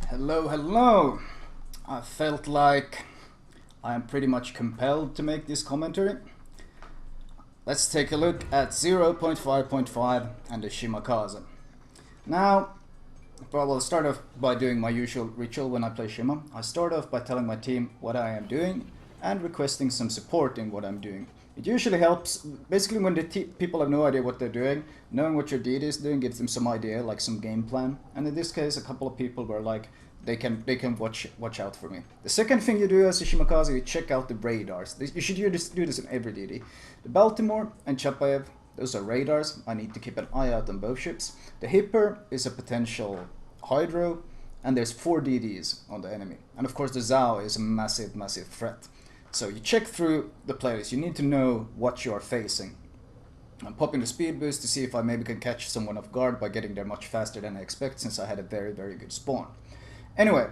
Hello, hello! I felt like I am pretty much compelled to make this commentary. Let's take a look at 0.5.5 and the Shimakaze. Now, I'll start off by doing my usual ritual when I play Shima. I start off by telling my team what I am doing and requesting some support in what I'm doing. It usually helps, basically when the people have no idea what they're doing, knowing what your deity is doing gives them some idea, like some game plan. And in this case, a couple of people were like, they can watch out for me. The second thing you do as a Shimakaze, you check out the radars. You should do this in every deity. The Baltimore and Chapayev, those are radars. I need to keep an eye out on both ships. The Hipper is a potential Hydro, and there's 4 DDs on the enemy. And of course the Zhao is a massive, massive threat. So you check through the playlist, you need to know what you are facing. I'm popping the speed boost to see if I maybe can catch someone off guard by getting there much faster than I expect, since I had a very, very good spawn. Anyway,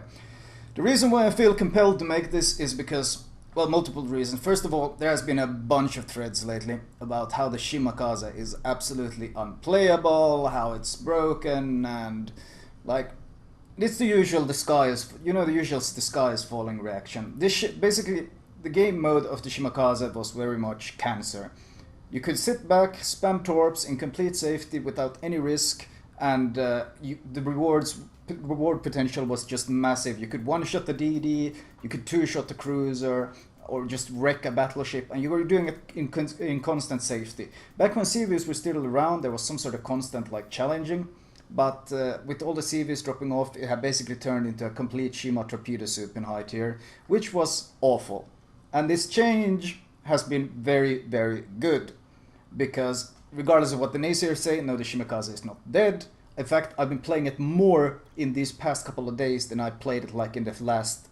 the reason why I feel compelled to make this is because, well, multiple reasons. First of all, there has been a bunch of threads lately about how the Shimakaze is absolutely unplayable, how it's broken, and like, it's the usual the sky is falling reaction. Basically, the game mode of the Shimakaze was very much cancer. You could sit back, spam torps in complete safety without any risk, and the reward potential was just massive. You could one-shot the DD, you could two-shot the cruiser, or just wreck a battleship, and you were doing it in constant safety. Back when CVs were still around, there was some sort of constant like challenging, but with all the CVs dropping off, it had basically turned into a complete Shima torpedo soup in high tier, which was awful. And this change has been very, very good, because regardless of what the naysayers say, no, the Shimakaze is not dead. In fact, I've been playing it more in these past couple of days than I played it like in the last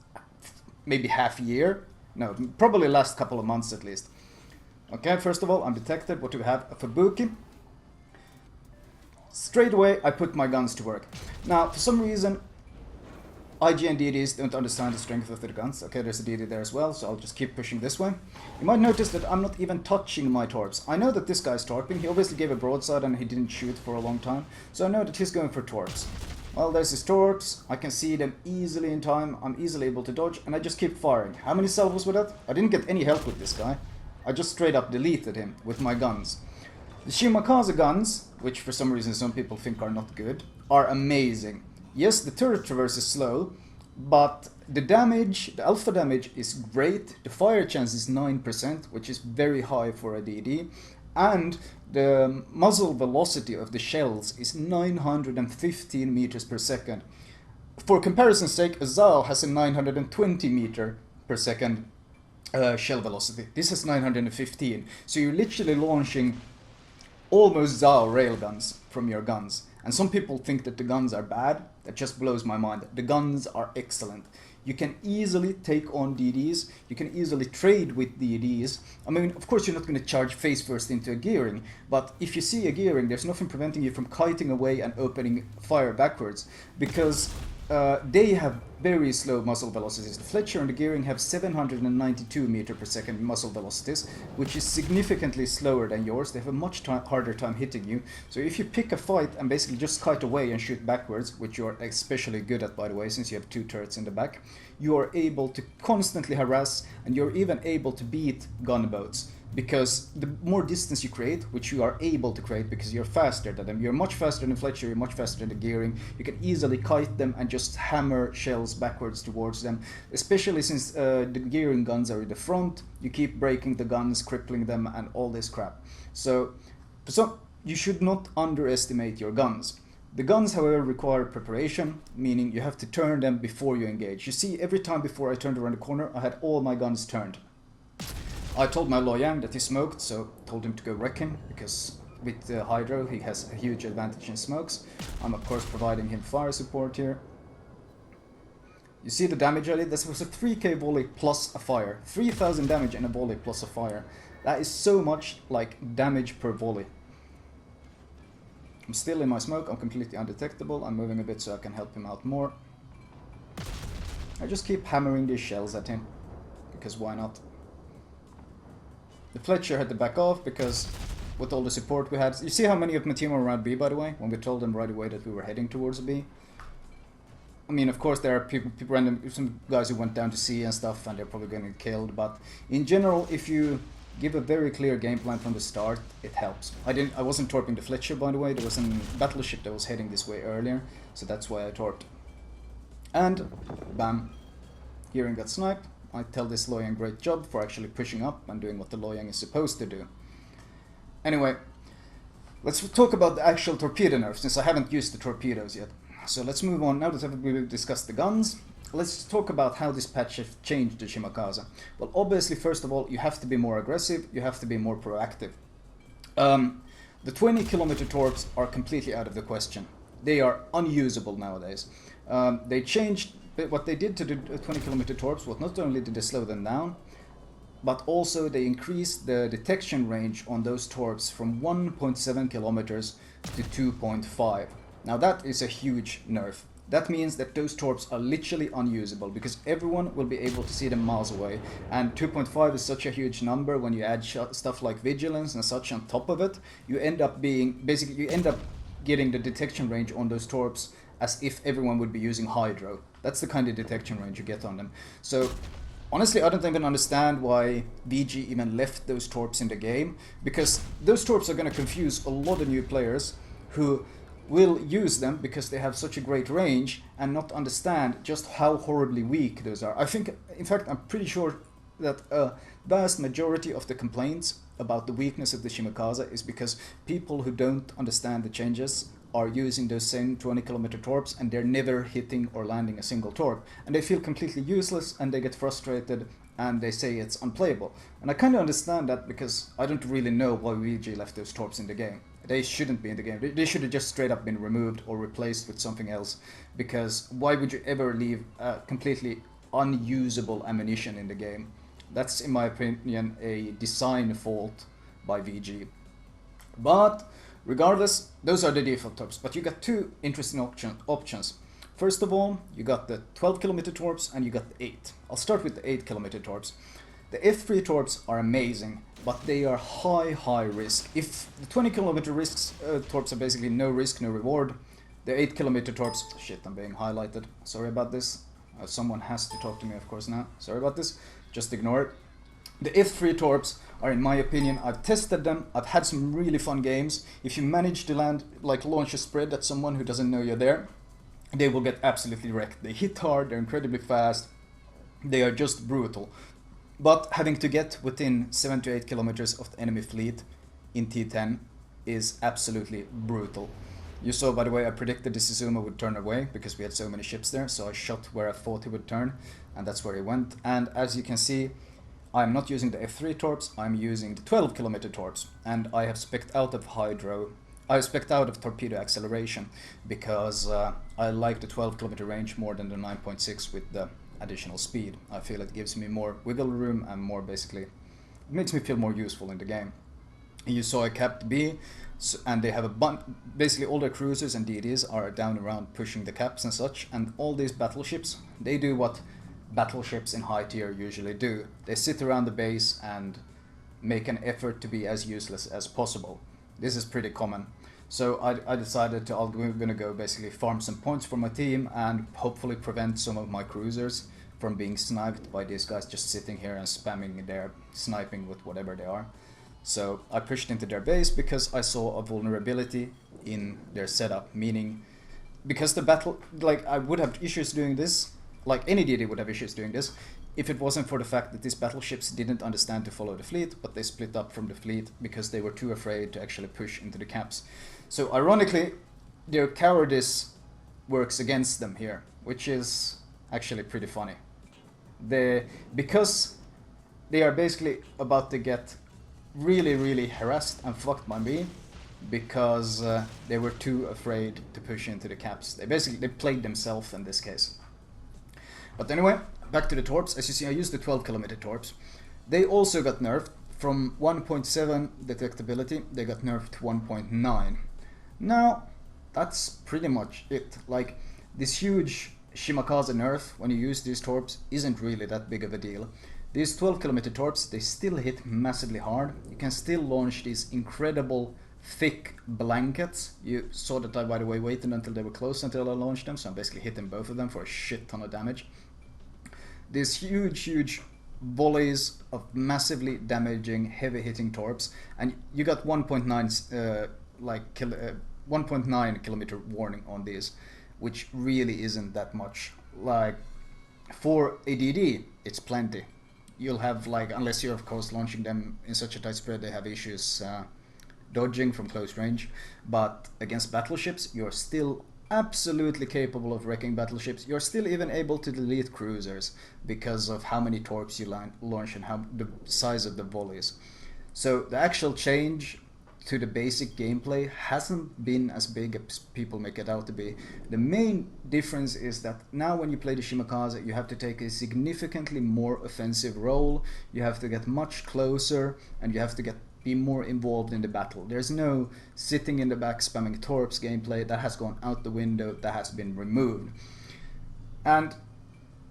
maybe half year. No, probably last couple of months at least. Okay, first of all, I'm detected. What do we have? A Fubuki. Straight away, I put my guns to work. Now, for some reason, IGN DDs don't understand the strength of the guns. Okay, there's a DD there as well, so I'll just keep pushing this way. You might notice that I'm not even touching my torps. I know that this guy's torping. He obviously gave a broadside and he didn't shoot for a long time, so I know that he's going for torps. Well, there's his torps. I can see them easily in time. I'm easily able to dodge, and I just keep firing. How many salvos with that? I didn't get any help with this guy. I just straight up deleted him with my guns. The Shimakaze guns, which for some reason some people think are not good, are amazing. Yes, the turret traverse is slow, but the damage, the alpha damage is great. The fire chance is 9%, which is very high for a DD. And the muzzle velocity of the shells is 915 meters per second. For comparison's sake, a Zhao has a 920 meter per second shell velocity. This is 915. So you're literally launching almost Zhao railguns from your guns. And some people think that the guns are bad. That just blows my mind. The guns are excellent. You can easily take on DDs. You can easily trade with DDs. I mean, of course you're not going to charge face first into a gearing, but if you see a gearing, there's nothing preventing you from kiting away and opening fire backwards, because they have very slow muzzle velocities. The Fletcher and the Gearing have 792 meter per second muzzle velocities, which is significantly slower than yours. They have a much harder time hitting you. So if you pick a fight and basically just kite away and shoot backwards, which you're especially good at, by the way, since you have 2 turrets in the back, you are able to constantly harass, and you're even able to beat gunboats. Because the more distance you create, which you are able to create because you're faster than them, you're much faster than Fletcher, you're much faster than the Gearing, you can easily kite them and just hammer shells backwards towards them. Especially since the Gearing guns are in the front, you keep breaking the guns, crippling them, and all this crap. So you should not underestimate your guns. The guns, however, require preparation, meaning you have to turn them before you engage. You see, every time before I turned around the corner, I had all my guns turned. I told my Loyang that he smoked, so told him to go wreck him, because with the Hydro he has a huge advantage in smokes. I'm of course providing him fire support here. You see the damage I did? This was a 3k volley plus a fire. 3000 damage and a volley plus a fire. That is so much like damage per volley. I'm still in my smoke, I'm completely undetectable. I'm moving a bit so I can help him out more. I just keep hammering these shells at him, because why not? The Fletcher had to back off because with all the support we had. You see how many of my team were around B, by the way? When we told them right away that we were heading towards B. I mean, of course, there are people random, some guys who went down to sea and stuff, and they're probably going to get killed. But in general, if you give a very clear game plan from the start, it helps. I wasn't torping the Fletcher, by the way. There was a battleship that was heading this way earlier, so that's why I torped. And bam, Hearing got sniped. I tell this Loyang great job for actually pushing up and doing what the Loyang is supposed to do. Anyway, let's talk about the actual torpedo nerf, since I haven't used the torpedoes yet. So let's move on. Now that we've discussed the guns, let's talk about how this patch has changed the Shimakaze. Well, obviously, first of all, you have to be more aggressive, you have to be more proactive. The 20-kilometer torps are completely out of the question. They are unusable nowadays. They changed, what they did to the 20-kilometer torps was not only did they slow them down, but also they increased the detection range on those torps from 1.7 kilometers to 2.5. Now that is a huge nerf. That means that those torps are literally unusable because everyone will be able to see them miles away, and 2.5 is such a huge number. When you add stuff like vigilance and such on top of it, you end up getting the detection range on those torps as if everyone would be using hydro. That's the kind of detection range you get on them. So honestly, I don't even understand why VG even left those torps in the game, because those torps are going to confuse a lot of new players who will use them because they have such a great range and not understand just how horribly weak those are. I think, in fact, I'm pretty sure that a vast majority of the complaints about the weakness of the Shimakaze is because people who don't understand the changes are using those same 20-kilometer torps and they're never hitting or landing a single torp. And they feel completely useless and they get frustrated and they say it's unplayable. And I kind of understand that because I don't really know why VG left those torps in the game. They shouldn't be in the game. They should have just straight up been removed or replaced with something else, because why would you ever leave completely unusable ammunition in the game? That's, in my opinion, a design fault by VG. But regardless, those are the default torps. But you got two interesting options. First of all, you got the 12-kilometer torps and you got the 8. I'll start with the 8-kilometer torps. The F3 torps are amazing, but they are high risk. If the 20-kilometer torps are basically no risk, no reward, the 8-kilometer torps... Shit, I'm being highlighted. Sorry about this. Someone has to talk to me, of course, now. Sorry about this. Just ignore it. The F3 torps are, in my opinion, I've tested them. I've had some really fun games. If you manage to launch a spread at someone who doesn't know you're there, they will get absolutely wrecked. They hit hard, they're incredibly fast. They are just brutal. But having to get within 7 to 8 kilometers of the enemy fleet in T10 is absolutely brutal. You saw, by the way, I predicted the Suzume would turn away because we had so many ships there, so I shot where I thought he would turn, and that's where he went. And as you can see, I'm not using the F3 torps, I'm using the 12-kilometer torps, and I have spec'd out of hydro. I spec'd out of torpedo acceleration because I like the 12-kilometer range more than the 9.6 with the additional speed. I feel it gives me more wiggle room and more, basically, it makes me feel more useful in the game. You saw a Cap B, and they have a bunch, basically all their cruisers and DDs are down around pushing the caps and such, and all these battleships, they do what battleships in high tier usually do. They sit around the base and make an effort to be as useless as possible. This is pretty common. So I decided I'm going to go basically farm some points for my team and hopefully prevent some of my cruisers from being sniped by these guys just sitting here and spamming their sniping with whatever they are. So I pushed into their base because I saw a vulnerability in their setup, meaning because the battle, like, I would have issues doing this, like any DD would have issues doing this, if it wasn't for the fact that these battleships didn't understand to follow the fleet, but they split up from the fleet because they were too afraid to actually push into the caps. So ironically, their cowardice works against them here, which is actually pretty funny. Because they are basically about to get really harassed and fucked by me because they were too afraid to push into the caps. They played themselves in this case. But anyway, back to the torps. As you see, I used the 12-kilometer torps. They also got nerfed. From 1.7 detectability, they got nerfed to 1.9. Now, that's pretty much it. Like, this huge Shimakaze nerf, when you use these torps, isn't really that big of a deal. These 12-kilometer torps, they still hit massively hard. You can still launch these incredible thick blankets. You saw that I, by the way, waited until they were close until I launched them, so I'm basically hitting both of them for a shit ton of damage. These huge volleys of massively damaging, heavy hitting torps, and you got 1.9 kilometer warning on these, which really isn't that much. Like, for ADD, it's plenty. You'll have, like, unless you're of course launching them in such a tight spread, they have issues dodging from close range. But against battleships, you're still absolutely capable of wrecking battleships. You're still even able to delete cruisers because of how many torps you launch and how the size of the volleys. So the actual change to the basic gameplay hasn't been as big as people make it out to be. The main difference is that now when you play the Shimakaze, you have to take a significantly more offensive role, you have to get much closer, and you have to be more involved in the battle. There's no sitting in the back spamming torps gameplay. That has gone out the window, that has been removed. And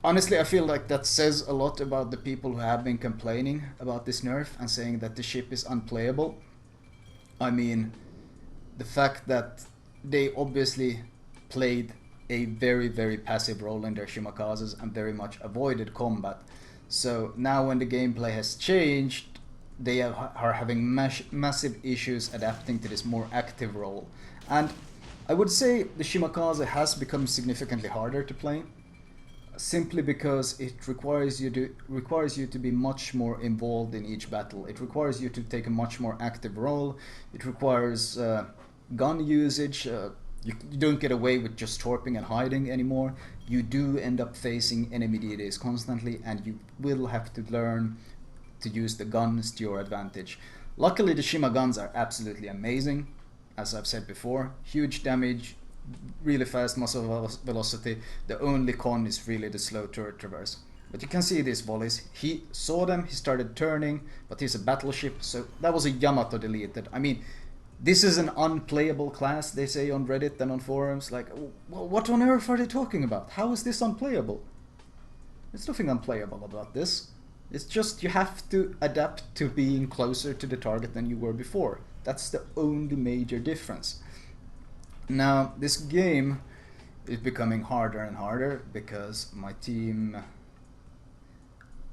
honestly, I feel like that says a lot about the people who have been complaining about this nerf and saying that the ship is unplayable. I mean, the fact that they obviously played a very passive role in their Shimakazes and very much avoided combat. So now when the gameplay has changed, they are having massive issues adapting to this more active role. And I would say the Shimakaze has become significantly harder to play, simply because it requires you to be much more involved in each battle. It requires you to take a much more active role. It requires gun usage. You don't get away with just torping and hiding anymore. You do end up facing enemy DDs constantly, and you will have to learn to use the guns to your advantage. Luckily, the Shima guns are absolutely amazing, as I've said before. Huge damage, really fast muzzle velocity. The only con is really the slow turret traverse. But you can see these volleys. He saw them, he started turning, but he's a battleship, so that was a Yamato deleted. I mean, this is an unplayable class, they say on Reddit and on forums. Like, what on earth are they talking about? How is this unplayable? There's nothing unplayable about this. It's just you have to adapt to being closer to the target than you were before. That's the only major difference. Now, this game is becoming harder and harder because my team,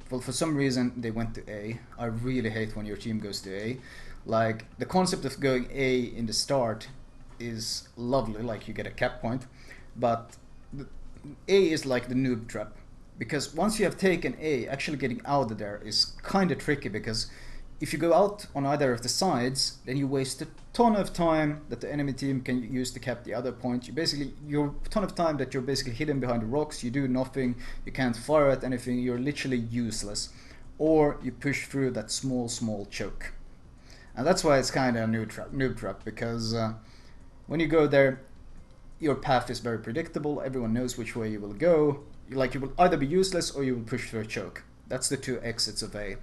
well, for some reason they went to A. I really hate when your team goes to A. Like, the concept of going A in the start is lovely, like you get a cap point, but A is like the noob trap, because once you have taken A, actually getting out of there is kind of tricky, because if you go out on either of the sides, then you waste a ton of time that the enemy team can use to cap the other point. You're a ton of time that you're basically hidden behind the rocks, you do nothing, you can't fire at anything, you're literally useless. Or you push through that small choke. And that's why it's kind of a noob trap, because when you go there, your path is very predictable, everyone knows which way you will go. You will either be useless or you will push through a choke. That's the two exits of A.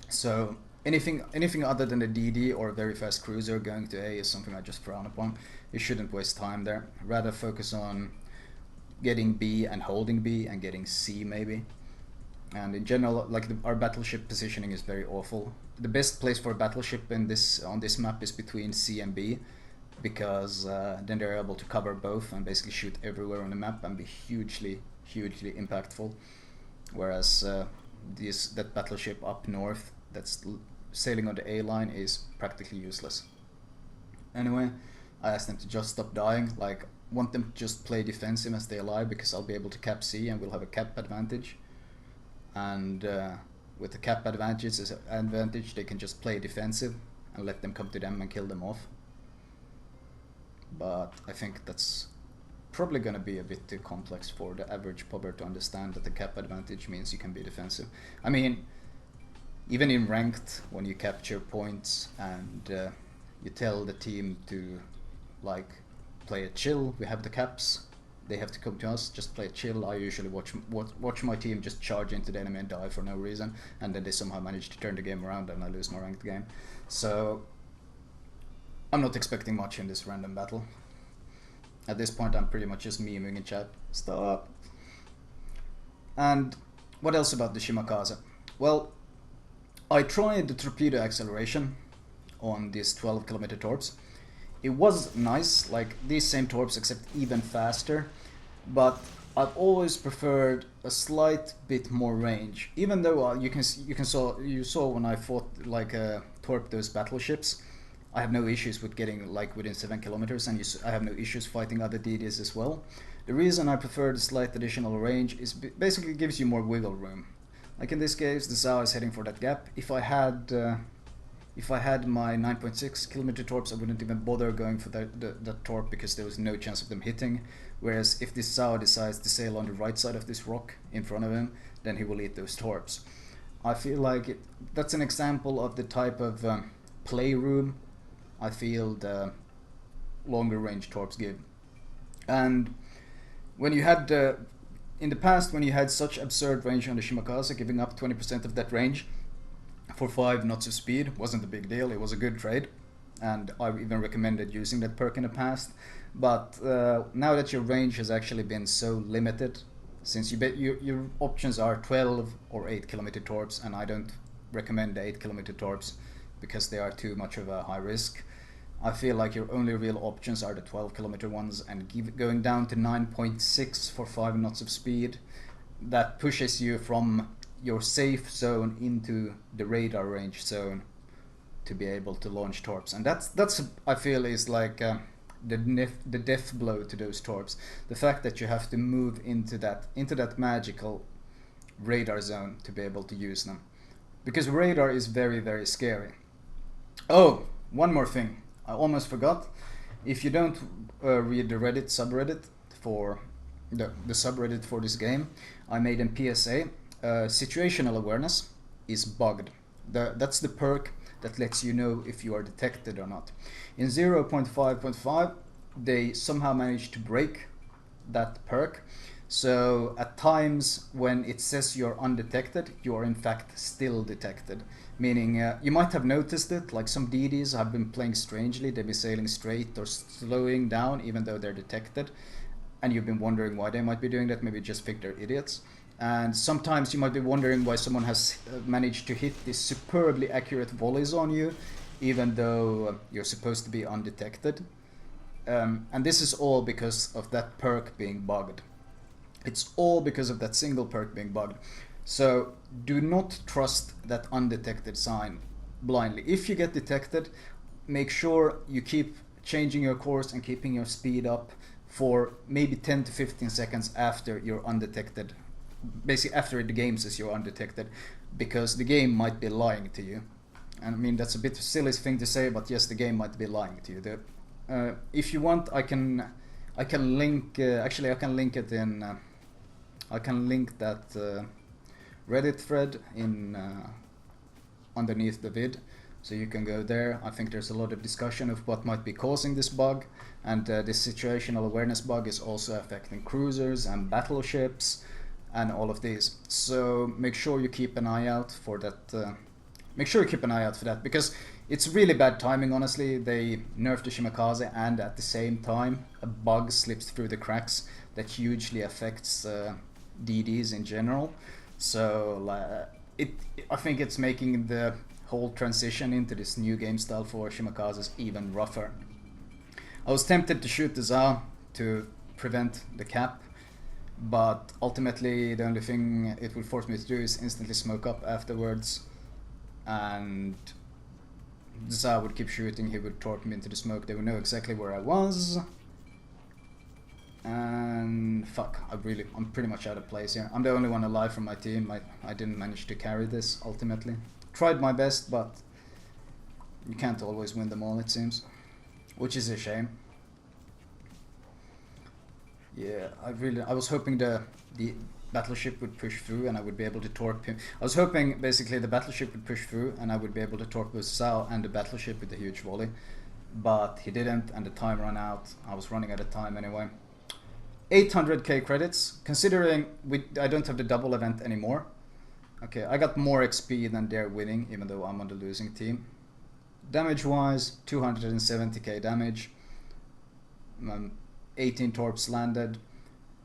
So anything other than a DD or a very fast cruiser going to A is something I just frown upon. You shouldn't waste time there. Rather focus on getting B and holding B and getting C maybe. And in general, like our battleship positioning is very awful. The best place for a battleship on this map is between C and B, because then they're able to cover both and basically shoot everywhere on the map and be hugely impactful. Whereas that battleship up north that's sailing on the A line is practically useless. Anyway, I asked them to just stop dying. Like, want them to just play defensive and stay alive, because I'll be able to cap C and we'll have a cap advantage. And with the cap advantage, they can just play defensive and let them come to them and kill them off. But I think that's probably going to be a bit too complex for the average pubber to understand that the cap advantage means you can be defensive. I mean, even in ranked, when you capture points and you tell the team to, like, play a chill, we have the caps, they have to come to us, just play a chill. I usually watch my team just charge into the enemy and die for no reason, and then they somehow manage to turn the game around and I lose my ranked game. So I'm not expecting much in this random battle. At this point I'm pretty much just memeing in chat. Stop! And what else about the Shimakaze? Well, I tried the torpedo acceleration. on these 12-kilometer torps. It was nice, like these same torps except even faster, but I've always preferred a slight bit more range. Even though you saw when I fought like torp those battleships, I have no issues with getting like within 7 kilometers, and I have no issues fighting other DDs as well. The reason I prefer the slight additional range is basically gives you more wiggle room. Like in this case, the Zao is heading for that gap. If I had my 9.6 kilometer torps, I wouldn't even bother going for that torp because there was no chance of them hitting. Whereas if this Zao decides to sail on the right side of this rock in front of him, then he will eat those torps. I feel like that's an example of the type of playroom I feel the longer range torps give. And when you had in the past, when you had such absurd range on the Shimakaze, giving up 20% of that range for 5 knots of speed wasn't a big deal. It was a good trade, and I've even recommended using that perk in the past. But now that your range has actually been so limited, since your options are 12 or 8 kilometer torps, and I don't recommend the 8 kilometer torps because they are too much of a high risk. I feel like your only real options are the 12 kilometer ones, and going down to 9.6 for 5 knots of speed, that pushes you from your safe zone into the radar range zone to be able to launch torps. And that's I feel is like the death blow to those torps. The fact that you have to move into that magical radar zone to be able to use them, because radar is very, very scary. Oh, one more thing I almost forgot. If you don't read the Reddit subreddit for the subreddit for this game, I made an PSA. Situational awareness is bugged. That's the perk that lets you know if you are detected or not. In 0.5.5, they somehow managed to break that perk. So at times when it says you're undetected, you are in fact still detected. Meaning you might have noticed it, like some DDs have been playing strangely. They've been sailing straight or slowing down even though they're detected. And you've been wondering why they might be doing that. Maybe just think they're idiots. And sometimes you might be wondering why someone has managed to hit these superbly accurate volleys on you, even though you're supposed to be undetected. And this is all because of that perk being bugged. It's all because of that single perk being bugged. So do not trust that undetected sign blindly. If you get detected, make sure you keep changing your course and keeping your speed up for maybe 10 to 15 seconds after you're undetected. Basically after the game says you're undetected, because the game might be lying to you. And I mean, that's a bit of a silly thing to say, but yes, the game might be lying to you. If you want, I can link. Actually, I can link it in. I can link that Reddit thread in underneath the vid, so you can go there. I think there's a lot of discussion of what might be causing this bug, and this situational awareness bug is also affecting cruisers and battleships and all of these. So make sure you keep an eye out for that. Make sure you keep an eye out for that, because it's really bad timing, honestly. They nerfed the Shimakaze, and at the same time a bug slips through the cracks that hugely affects DDs in general. So I think it's making the whole transition into this new game style for Shimakazes even rougher. I was tempted to shoot the Zao to prevent the cap, but ultimately the only thing it will force me to do is instantly smoke up afterwards, and the Zao would keep shooting. He would torp me into the smoke. They would know exactly where I was. And fuck, I'm pretty much out of place here. I'm the only one alive from my team. I didn't manage to carry this ultimately. Tried my best, but you can't always win them all, it seems, which is a shame. Yeah, I was hoping the battleship would push through and I would be able to torp him. I was hoping basically the battleship would push through and I would be able to torp both Zao and the battleship with a huge volley, but he didn't, and the time ran out. I was running out of time anyway. 800k credits, considering I don't have the double event anymore. Okay, I got more XP than they're winning, even though I'm on the losing team. Damage wise, 270k damage, 18 torps landed,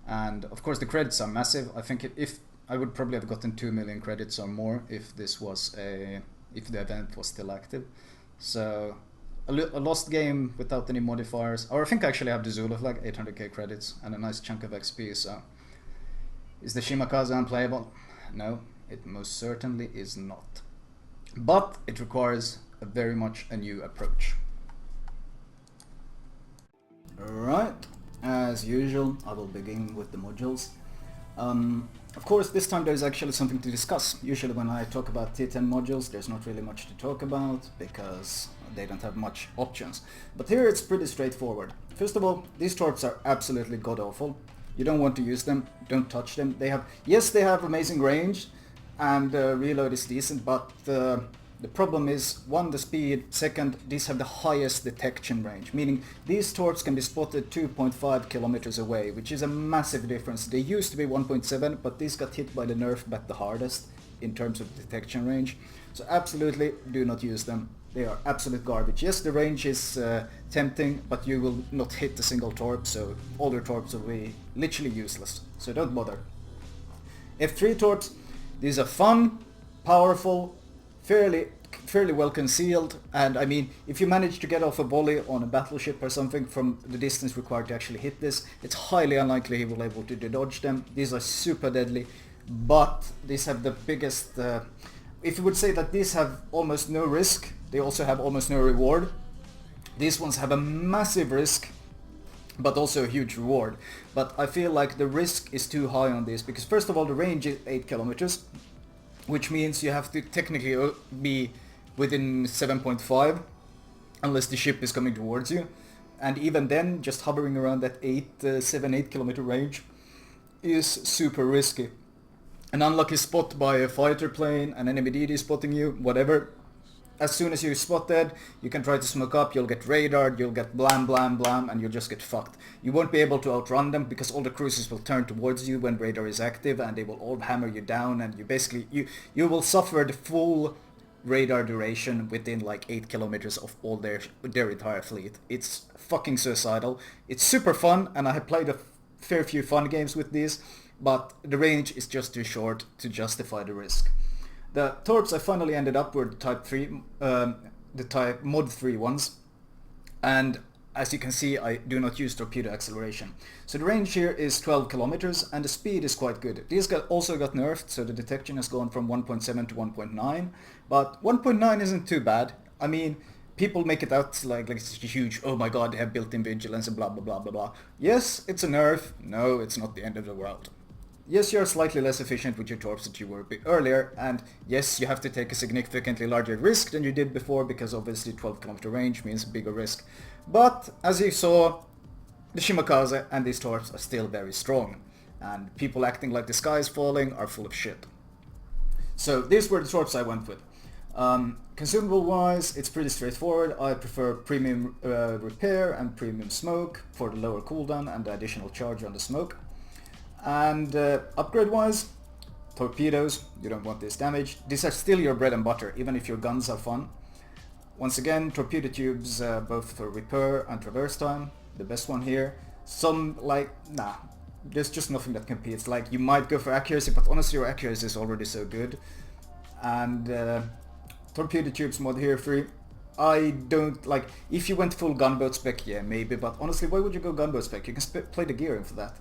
and of course the credits are massive. I think if I would probably have gotten 2 million credits or more if this was if the event was still active. So a lost game without any modifiers. Or I think I actually have the Zulu flag, 800k credits, and a nice chunk of XP, so... Is the Shimakaze unplayable? No, it most certainly is not. But it requires very much a new approach. Alright, as usual, I will begin with the modules. Of course, this time there's actually something to discuss. Usually when I talk about T10 modules, there's not really much to talk about, because they don't have much options. But here it's pretty straightforward. First of all, these torps are absolutely god-awful. You don't want to use them, don't touch them. They have amazing range, and reload is decent, but the problem is, one, the speed, second, these have the highest detection range, meaning these torps can be spotted 2.5 kilometers away, which is a massive difference. They used to be 1.7, but these got hit by the nerf bat the hardest in terms of detection range. So absolutely do not use them. They are absolute garbage. Yes, the range is tempting, but you will not hit a single torp, so all your torps will be literally useless. So don't bother. F3 torps, these are fun, powerful, fairly well concealed, and I mean, if you manage to get off a volley on a battleship or something from the distance required to actually hit this, it's highly unlikely he will be able to dodge them. These are super deadly, but these have the biggest... if you would say that these have almost no risk, they also have almost no reward. These ones have a massive risk, but also a huge reward. But I feel like the risk is too high on this, because first of all, the range is 8 kilometers, which means you have to technically be within 7.5, unless the ship is coming towards you. And even then, just hovering around that 7-8 kilometer range is super risky. An unlucky spot by a fighter plane, an enemy DD spotting you, whatever. As soon as you're spotted, you can try to smoke up, you'll get radared, you'll get blam blam blam, and you'll just get fucked. You won't be able to outrun them, because all the cruisers will turn towards you when radar is active, and they will all hammer you down, and you basically, you will suffer the full radar duration within like 8 kilometers of all their entire fleet. It's fucking suicidal. It's super fun, and I have played a fair few fun games with these, but the range is just too short to justify the risk. The torps I finally ended up were the type 3, the type mod 3 ones, and as you can see, I do not use torpedo acceleration. So the range here is 12 kilometers, and the speed is quite good. These also got nerfed, so the detection has gone from 1.7 to 1.9, but 1.9 isn't too bad. I mean, people make it out like it's huge, oh my god, they have built-in vigilance and blah blah blah blah blah. Yes, it's a nerf. No, it's not the end of the world. Yes, you're slightly less efficient with your torps than you were earlier, and yes, you have to take a significantly larger risk than you did before, because obviously 12 kilometer range means a bigger risk. But, as you saw, the Shimakaze and these torps are still very strong, and people acting like the sky is falling are full of shit. So these were the torps I went with. Consumable wise, it's pretty straightforward. I prefer premium repair and premium smoke for the lower cooldown and the additional charge on the smoke. And upgrade wise, torpedoes, you don't want this damage. These are still your bread and butter, even if your guns are fun. Once again, torpedo tubes, both for repair and traverse time, the best one here. Some, like, nah, there's just nothing that competes. Like, you might go for accuracy, but honestly your accuracy is already so good. And torpedo tubes mod here free. I don't, like, if you went full gunboat spec, yeah, maybe, but honestly, why would you go gunboat spec? You can play the gearing for that.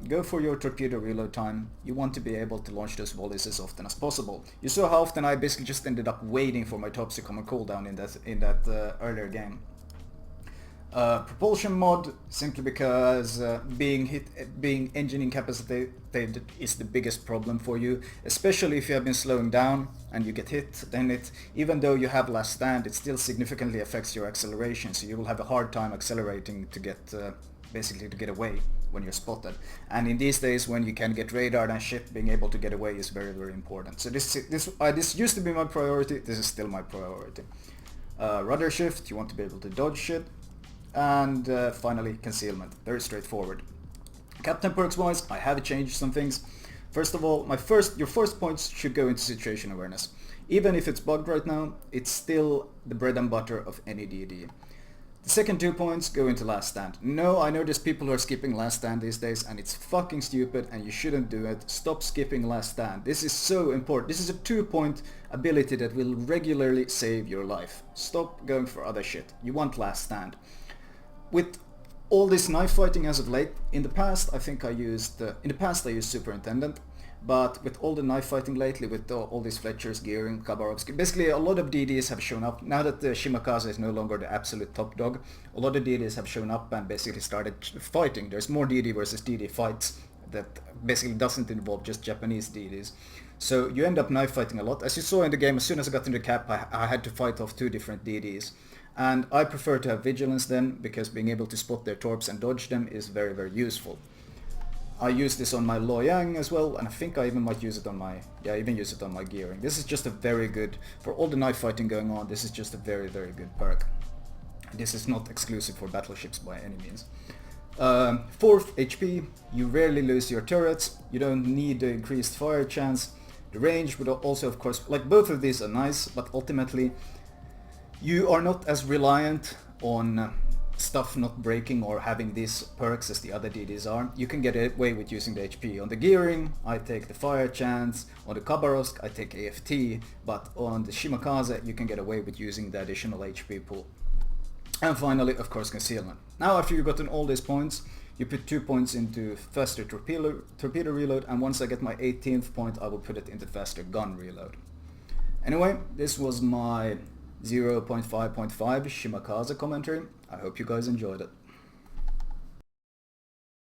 Go for your torpedo reload time. You want to be able to launch those volleys as often as possible. You saw how often I basically just ended up waiting for my torps to come on cooldown in that earlier game. Propulsion mod, simply because being engine incapacitated is the biggest problem for you, especially if you have been slowing down and you get hit. Then even though you have last stand, it still significantly affects your acceleration, so you will have a hard time accelerating to get basically to get away when you're spotted. And in these days, when you can get radar and shit, being able to get away is very, very important. So this used to be my priority. This is still my priority. Rudder shift, you want to be able to dodge shit. And finally, concealment. Very straightforward. Captain Perks wise, I have changed some things. First of all, your first points should go into situation awareness. Even if it's bugged right now, it's still the bread and butter of any DD. The second 2 points go into last stand. No, I know there's people who are skipping last stand these days and it's fucking stupid and you shouldn't do it. Stop skipping last stand. This is so important. This is a 2-point ability that will regularly save your life. Stop going for other shit. You want last stand. With all this knife fighting as of late, in the past I used Superintendent. But with all the knife fighting lately, with all these Fletchers, Gearing, Khabarovsky, basically a lot of DDs have shown up. Now that the Shimakaze is no longer the absolute top dog, a lot of DDs have shown up and basically started fighting. There's more DD versus DD fights that basically doesn't involve just Japanese DDs. So you end up knife fighting a lot. As you saw in the game, as soon as I got into the cap, I had to fight off 2 different DDs. And I prefer to have vigilance then, because being able to spot their torps and dodge them is very, very useful. I use this on my Loyang as well, and I think I even might use it on my, Gearing. This is just a very good, for all the knife fighting going on, this is just a very, very good perk. This is not exclusive for battleships by any means. 4th HP, you rarely lose your turrets, you don't need the increased fire chance. The range would also, of course, like both of these are nice, but ultimately you are not as reliant on stuff not breaking or having these perks as the other DDs are. You can get away with using the HP. On the Gearing, I take the fire chance. On the Khabarovsk, I take AFT. But on the Shimakaze, you can get away with using the additional HP pool. And finally, of course, Concealment. Now, after you've gotten all these points, you put 2 points into faster torpedo reload, and once I get my 18th point, I will put it into faster gun reload. Anyway, this was my 0.5.5 Shimakaze commentary. I hope you guys enjoyed it.